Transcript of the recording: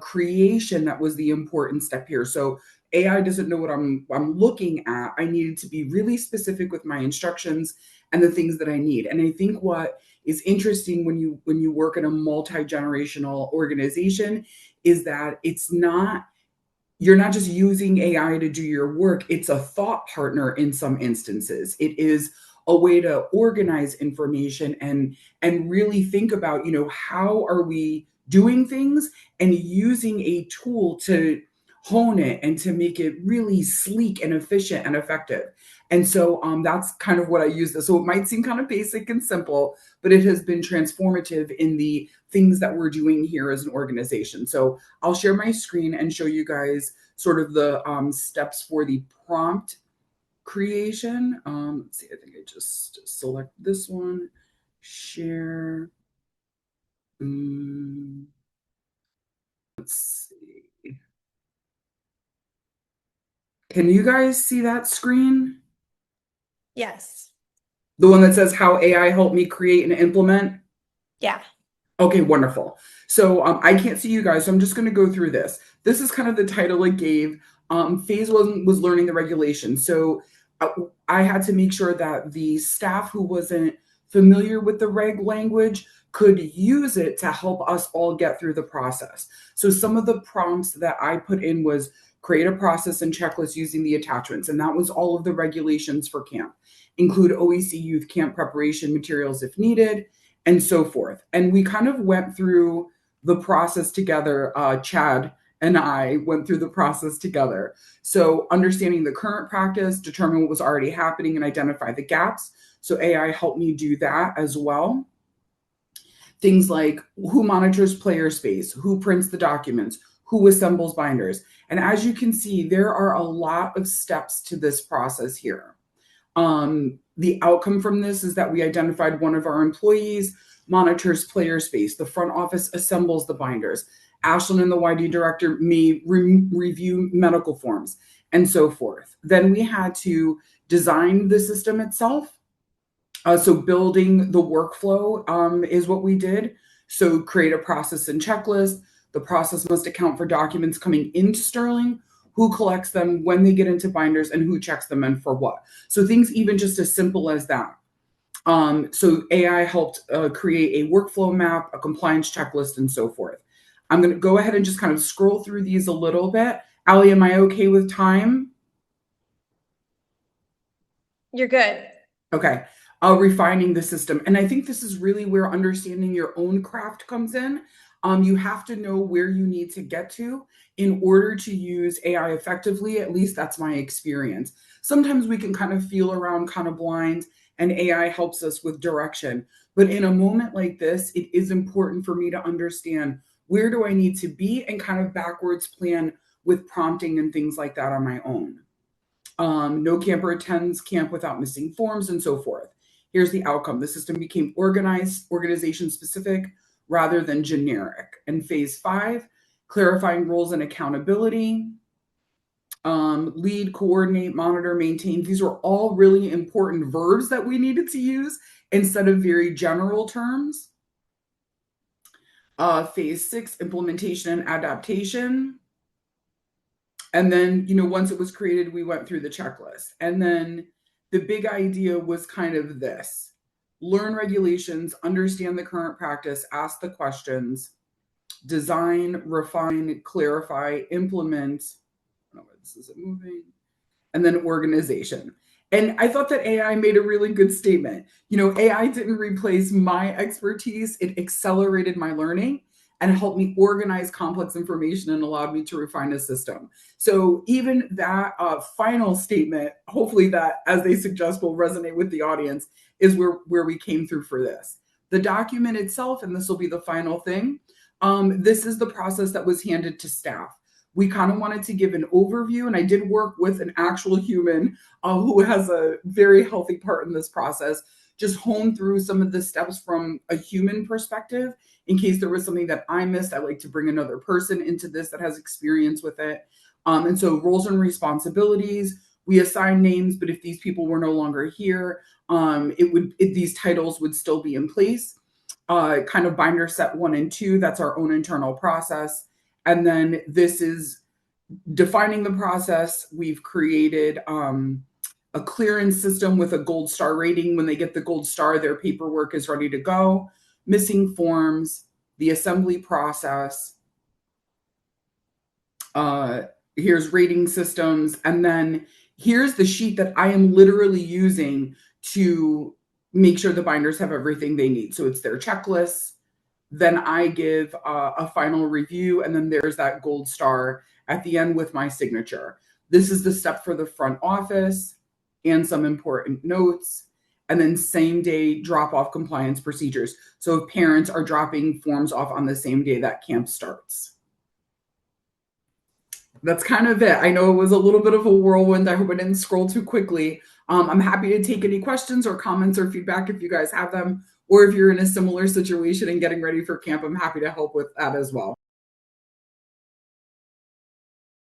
creation that was the important step here. So AI doesn't know what I'm looking at. I needed to be really specific with my instructions and the things that I need. And I think what is interesting when you work in a multi-generational organization is that it's not you're not just using AI to do your work, it's a thought partner in some instances. It is a way to organize information and really think about, how are we doing things and using a tool to hone it and to make it really sleek and efficient and effective. And so that's kind of what I use this. So it might seem kind of basic and simple, but it has been transformative in the things that we're doing here as an organization. So I'll share my screen and show you guys sort of the steps for the prompt creation. Let's see, I think I just select this one, share. Let's see. Can you guys see that screen? Yes. The one that says how AI helped me create and implement? Yeah. Okay, wonderful. So I can't see you guys, so I'm just going to go through this. This is kind of the title it gave. Phase one was learning the regulations. So I had to make sure that the staff who wasn't familiar with the reg language could use it to help us all get through the process. So some of the prompts that I put in was create a process and checklist using the attachments. And that was all of the regulations for camp. Include OEC youth camp preparation materials if needed, and so forth. And we kind of went through the process together. Chad and I went through the process together. So understanding the current practice, determine what was already happening, and identify the gaps. So AI helped me do that as well. Things like who monitors player space, who prints the documents, who assembles binders. And as you can see, there are a lot of steps to this process here. The outcome from this is that we identified one of our employees monitors player space. The front office assembles the binders. Ashlyn and the YD director may review medical forms and so forth. Then we had to design the system itself. So building the workflow is what we did. So create a process and checklist. The process must account for documents coming into Sterling, who collects them, when they get into binders, and who checks them and for what. So things even just as simple as that. So AI helped create a workflow map, a compliance checklist, and so forth. I'm going to go ahead and just kind of scroll through these a little bit. Allie, am I okay with time? You're good. Okay. Refining the system. And I think this is really where understanding your own craft comes in. You have to know where you need to get to in order to use AI effectively. At least that's my experience. Sometimes we can kind of feel around kind of blind, and AI helps us with direction. But in a moment like this, it is important for me to understand where do I need to be and kind of backwards plan with prompting and things like that on my own. No camper attends camp without missing forms, and so forth. Here's the outcome. The system became organization specific rather than generic. And phase 5, clarifying roles and accountability. Lead, coordinate, monitor, maintain. These are all really important verbs that we needed to use instead of very general terms. Phase 6, implementation and adaptation. And then, once it was created, we went through the checklist. And then the big idea was kind of this: learn regulations, understand the current practice, ask the questions, design, refine, clarify, implement. Oh, this isn't moving. And then organization. And I thought that AI made a really good statement. AI didn't replace my expertise, it accelerated my learning and helped me organize complex information and allowed me to refine a system. So even that final statement, hopefully that, as they suggest, will resonate with the audience, is where we came through for this. The document itself, and this will be the final thing, this is the process that was handed to staff. We kind of wanted to give an overview, and I did work with an actual human who has a very healthy part in this process, just hone through some of the steps from a human perspective. In case there was something that I missed, I like to bring another person into this that has experience with it. And so roles and responsibilities, we assign names, but if these people were no longer here, these titles would still be in place. Kind of binder set 1 and 2, that's our own internal process. And then this is defining the process. We've created a clearance system with a gold star rating. When they get the gold star, their paperwork is ready to go. Missing forms, the assembly process. Here's rating systems. And then here's the sheet that I am literally using to make sure the binders have everything they need. So it's their checklists. Then I give a final review, and then there's that gold star at the end with my signature. This is the step for the front office and some important notes. And then same day drop off compliance procedures. So if parents are dropping forms off on the same day that camp starts. That's kind of it. I know it was a little bit of a whirlwind. I hope I didn't scroll too quickly. I'm happy to take any questions or comments or feedback if you guys have them, or if you're in a similar situation and getting ready for camp, I'm happy to help with that as well.